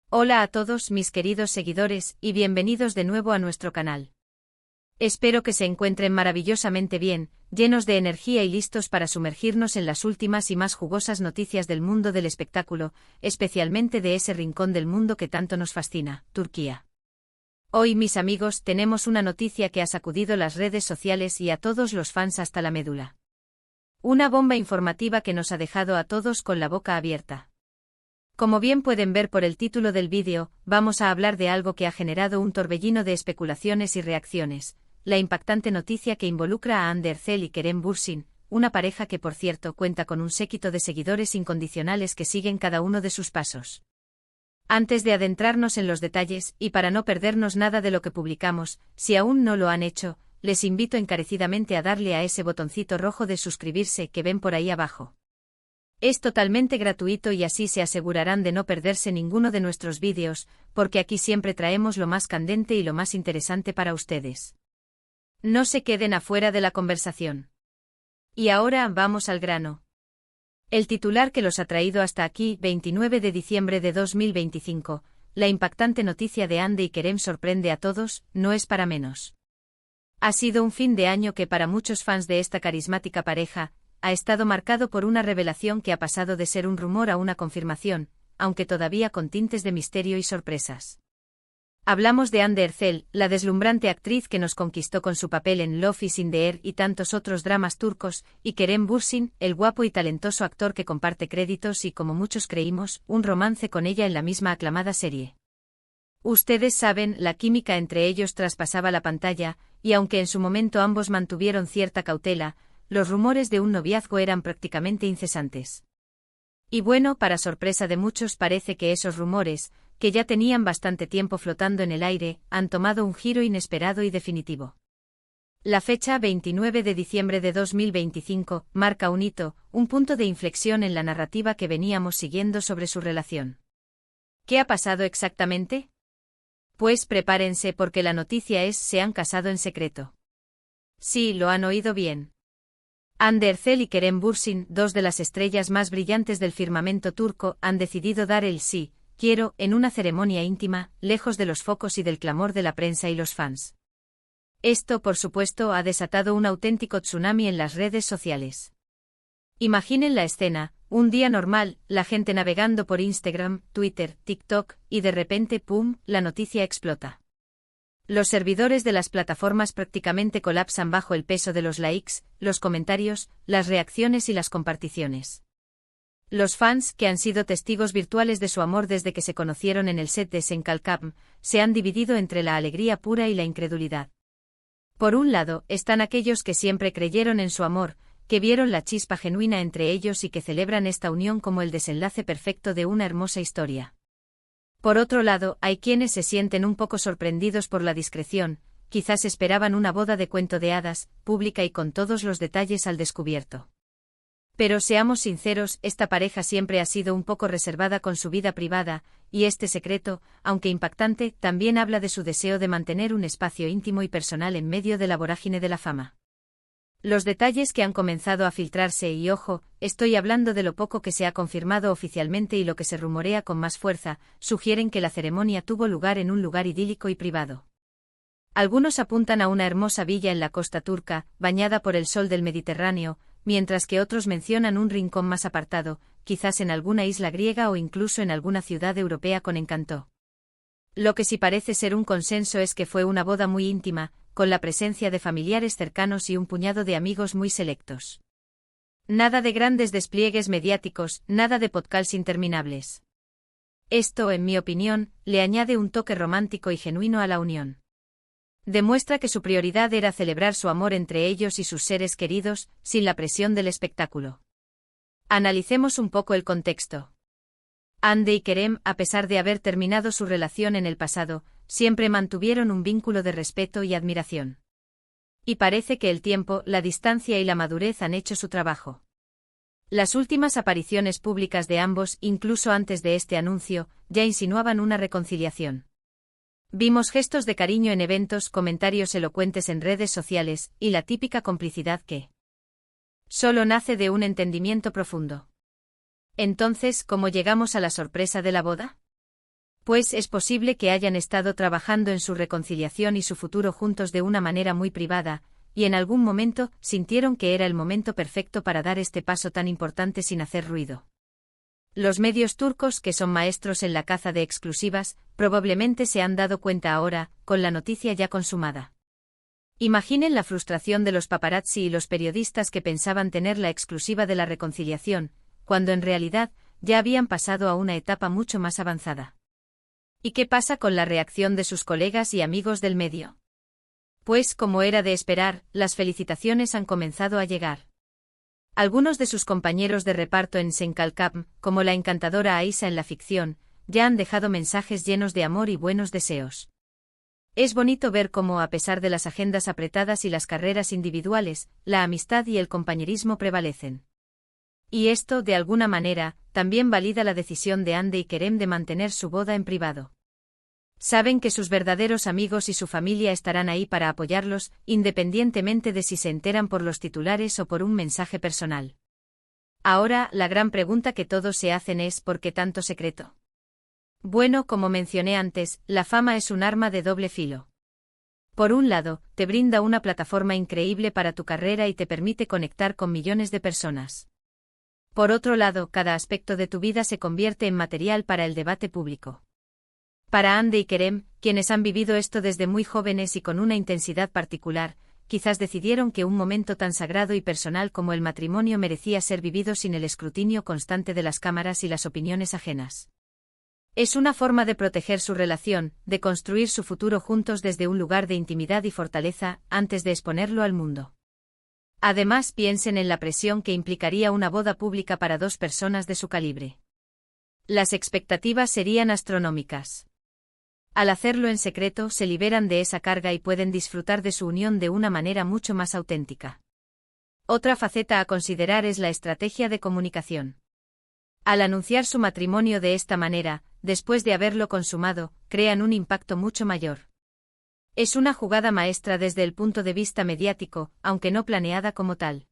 Hola a todos mis queridos seguidores y bienvenidos de nuevo a nuestro canal. Espero que se encuentren maravillosamente bien, llenos de energía y listos para sumergirnos en las últimas y más jugosas noticias del mundo del espectáculo, especialmente de ese rincón del mundo que tanto nos fascina, Turquía. Hoy, mis amigos, tenemos una noticia que ha sacudido las redes sociales y a todos los fans hasta la médula. Una bomba informativa que nos ha dejado a todos con la boca abierta. Como bien pueden ver por el título del vídeo, vamos a hablar de algo que ha generado un torbellino de especulaciones y reacciones, la impactante noticia que involucra a Hande Erçel y Kerem Bürsin, una pareja que por cierto cuenta con un séquito de seguidores incondicionales que siguen cada uno de sus pasos. Antes de adentrarnos en los detalles, y para no perdernos nada de lo que publicamos, si aún no lo han hecho, les invito encarecidamente a darle a ese botoncito rojo de suscribirse que ven por ahí abajo. Es totalmente gratuito y así se asegurarán de no perderse ninguno de nuestros vídeos, porque aquí siempre traemos lo más candente y lo más interesante para ustedes. No se queden afuera de la conversación. Y ahora vamos al grano. El titular que los ha traído hasta aquí, 29 de diciembre de 2025, la impactante noticia de Hande y Kerem sorprende a todos, no es para menos. Ha sido un fin de año que para muchos fans de esta carismática pareja, ha estado marcado por una revelación que ha pasado de ser un rumor a una confirmación, aunque todavía con tintes de misterio y sorpresas. Hablamos de Hande Erçel, la deslumbrante actriz que nos conquistó con su papel en Love is in the Air y tantos otros dramas turcos, y Kerem Bürsin, el guapo y talentoso actor que comparte créditos y, como muchos creímos, un romance con ella en la misma aclamada serie. Ustedes saben, la química entre ellos traspasaba la pantalla, y aunque en su momento ambos mantuvieron cierta cautela, los rumores de un noviazgo eran prácticamente incesantes. Y bueno, para sorpresa de muchos parece que esos rumores, que ya tenían bastante tiempo flotando en el aire, han tomado un giro inesperado y definitivo. La fecha 29 de diciembre de 2025 marca un hito, un punto de inflexión en la narrativa que veníamos siguiendo sobre su relación. ¿Qué ha pasado exactamente? Pues prepárense porque la noticia es: se han casado en secreto. Sí, lo han oído bien. Hande Erçel y Kerem Bürsin, dos de las estrellas más brillantes del firmamento turco, han decidido dar el sí, quiero, en una ceremonia íntima, lejos de los focos y del clamor de la prensa y los fans. Esto, por supuesto, ha desatado un auténtico tsunami en las redes sociales. Imaginen la escena: un día normal, la gente navegando por Instagram, Twitter, TikTok, y de repente, ¡pum!, la noticia explota. Los servidores de las plataformas prácticamente colapsan bajo el peso de los likes, los comentarios, las reacciones y las comparticiones. Los fans, que han sido testigos virtuales de su amor desde que se conocieron en el set de Sen Kalkam, se han dividido entre la alegría pura y la incredulidad. Por un lado, están aquellos que siempre creyeron en su amor, que vieron la chispa genuina entre ellos y que celebran esta unión como el desenlace perfecto de una hermosa historia. Por otro lado, hay quienes se sienten un poco sorprendidos por la discreción, quizás esperaban una boda de cuento de hadas, pública y con todos los detalles al descubierto. Pero seamos sinceros, esta pareja siempre ha sido un poco reservada con su vida privada, y este secreto, aunque impactante, también habla de su deseo de mantener un espacio íntimo y personal en medio de la vorágine de la fama. Los detalles que han comenzado a filtrarse y ojo, estoy hablando de lo poco que se ha confirmado oficialmente y lo que se rumorea con más fuerza, sugieren que la ceremonia tuvo lugar en un lugar idílico y privado. Algunos apuntan a una hermosa villa en la costa turca, bañada por el sol del Mediterráneo, mientras que otros mencionan un rincón más apartado, quizás en alguna isla griega o incluso en alguna ciudad europea con encanto. Lo que sí parece ser un consenso es que fue una boda muy íntima, con la presencia de familiares cercanos y un puñado de amigos muy selectos. Nada de grandes despliegues mediáticos, nada de podcasts interminables. Esto, en mi opinión, le añade un toque romántico y genuino a la unión. Demuestra que su prioridad era celebrar su amor entre ellos y sus seres queridos, sin la presión del espectáculo. Analicemos un poco el contexto. Hande y Kerem, a pesar de haber terminado su relación en el pasado, siempre mantuvieron un vínculo de respeto y admiración. Y parece que el tiempo, la distancia y la madurez han hecho su trabajo. Las últimas apariciones públicas de ambos, incluso antes de este anuncio, ya insinuaban una reconciliación. Vimos gestos de cariño en eventos, comentarios elocuentes en redes sociales, y la típica complicidad que solo nace de un entendimiento profundo. Entonces, ¿cómo llegamos a la sorpresa de la boda? Pues es posible que hayan estado trabajando en su reconciliación y su futuro juntos de una manera muy privada, y en algún momento sintieron que era el momento perfecto para dar este paso tan importante sin hacer ruido. Los medios turcos, que son maestros en la caza de exclusivas, probablemente se han dado cuenta ahora, con la noticia ya consumada. Imaginen la frustración de los paparazzi y los periodistas que pensaban tener la exclusiva de la reconciliación, cuando en realidad ya habían pasado a una etapa mucho más avanzada. ¿Y qué pasa con la reacción de sus colegas y amigos del medio? Pues, como era de esperar, las felicitaciones han comenzado a llegar. Algunos de sus compañeros de reparto en Senkalkam, como la encantadora Aisa en la ficción, ya han dejado mensajes llenos de amor y buenos deseos. Es bonito ver cómo, a pesar de las agendas apretadas y las carreras individuales, la amistad y el compañerismo prevalecen. Y esto, de alguna manera, también valida la decisión de Hande y Kerem de mantener su boda en privado. Saben que sus verdaderos amigos y su familia estarán ahí para apoyarlos, independientemente de si se enteran por los titulares o por un mensaje personal. Ahora, la gran pregunta que todos se hacen es ¿por qué tanto secreto? Bueno, como mencioné antes, la fama es un arma de doble filo. Por un lado, te brinda una plataforma increíble para tu carrera y te permite conectar con millones de personas. Por otro lado, cada aspecto de tu vida se convierte en material para el debate público. Para Hande y Kerem, quienes han vivido esto desde muy jóvenes y con una intensidad particular, quizás decidieron que un momento tan sagrado y personal como el matrimonio merecía ser vivido sin el escrutinio constante de las cámaras y las opiniones ajenas. Es una forma de proteger su relación, de construir su futuro juntos desde un lugar de intimidad y fortaleza, antes de exponerlo al mundo. Además, piensen en la presión que implicaría una boda pública para dos personas de su calibre. Las expectativas serían astronómicas. Al hacerlo en secreto, se liberan de esa carga y pueden disfrutar de su unión de una manera mucho más auténtica. Otra faceta a considerar es la estrategia de comunicación. Al anunciar su matrimonio de esta manera, después de haberlo consumado, crean un impacto mucho mayor. Es una jugada maestra desde el punto de vista mediático, aunque no planeada como tal.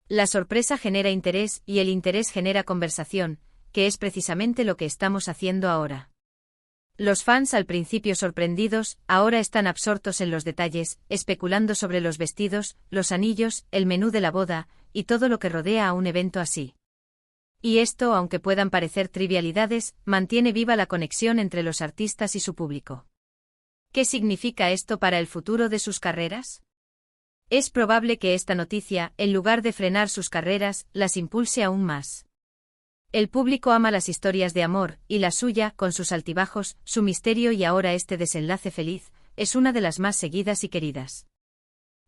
La sorpresa genera interés y el interés genera conversación, que es precisamente lo que estamos haciendo ahora. Los fans, al principio sorprendidos, ahora están absortos en los detalles, especulando sobre los vestidos, los anillos, el menú de la boda, y todo lo que rodea a un evento así. Y esto, aunque puedan parecer trivialidades, mantiene viva la conexión entre los artistas y su público. ¿Qué significa esto para el futuro de sus carreras? Es probable que esta noticia, en lugar de frenar sus carreras, las impulse aún más. El público ama las historias de amor, y la suya, con sus altibajos, su misterio y ahora este desenlace feliz, es una de las más seguidas y queridas.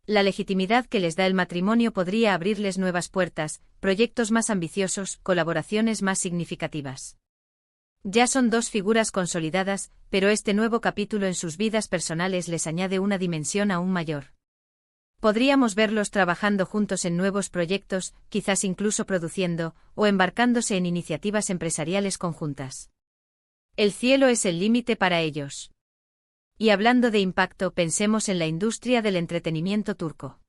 La legitimidad que les da el matrimonio podría abrirles nuevas puertas, proyectos más ambiciosos, colaboraciones más significativas. Ya son dos figuras consolidadas, pero este nuevo capítulo en sus vidas personales les añade una dimensión aún mayor. Podríamos verlos trabajando juntos en nuevos proyectos, quizás incluso produciendo, o embarcándose en iniciativas empresariales conjuntas. El cielo es el límite para ellos. Y hablando de impacto, pensemos en la industria del entretenimiento turco.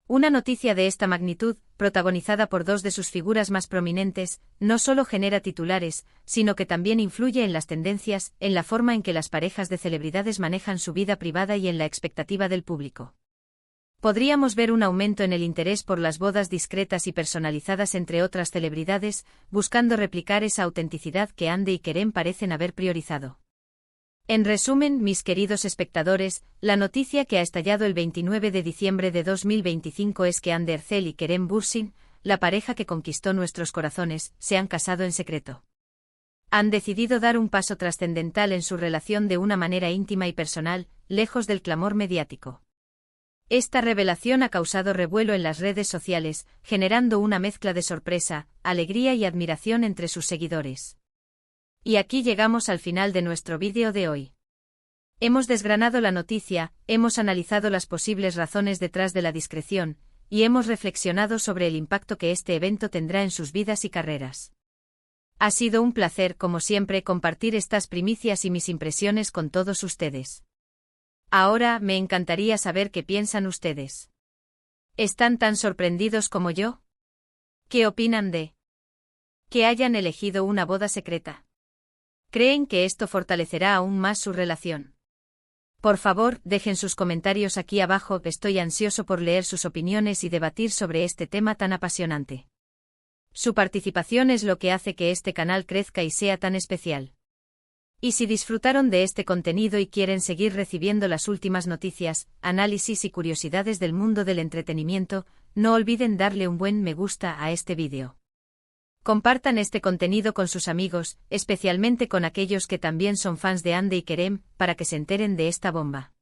Una noticia de esta magnitud, protagonizada por dos de sus figuras más prominentes, no solo genera titulares, sino que también influye en las tendencias, en la forma en que las parejas de celebridades manejan su vida privada y en la expectativa del público. Podríamos ver un aumento en el interés por las bodas discretas y personalizadas entre otras celebridades, buscando replicar esa autenticidad que Hande y Kerem parecen haber priorizado. En resumen, mis queridos espectadores, la noticia que ha estallado el 29 de diciembre de 2025 es que Hande Erçel y Kerem Bürsin, la pareja que conquistó nuestros corazones, se han casado en secreto. Han decidido dar un paso trascendental en su relación de una manera íntima y personal, lejos del clamor mediático. Esta revelación ha causado revuelo en las redes sociales, generando una mezcla de sorpresa, alegría y admiración entre sus seguidores. Y aquí llegamos al final de nuestro vídeo de hoy. Hemos desgranado la noticia, hemos analizado las posibles razones detrás de la discreción, y hemos reflexionado sobre el impacto que este evento tendrá en sus vidas y carreras. Ha sido un placer, como siempre, compartir estas primicias y mis impresiones con todos ustedes. Ahora, me encantaría saber qué piensan ustedes. ¿Están tan sorprendidos como yo? ¿Qué opinan de que hayan elegido una boda secreta? ¿Creen que esto fortalecerá aún más su relación? Por favor, dejen sus comentarios aquí abajo, estoy ansioso por leer sus opiniones y debatir sobre este tema tan apasionante. Su participación es lo que hace que este canal crezca y sea tan especial. Y si disfrutaron de este contenido y quieren seguir recibiendo las últimas noticias, análisis y curiosidades del mundo del entretenimiento, no olviden darle un buen me gusta a este vídeo. Compartan este contenido con sus amigos, especialmente con aquellos que también son fans de Hande y Kerem, para que se enteren de esta bomba.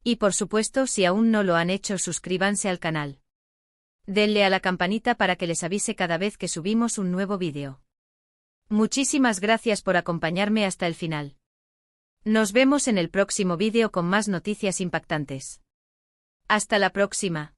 Y por supuesto, si aún no lo han hecho, suscríbanse al canal. Denle a la campanita para que les avise cada vez que subimos un nuevo vídeo. Muchísimas gracias por acompañarme hasta el final. Nos vemos en el próximo vídeo con más noticias impactantes. Hasta la próxima.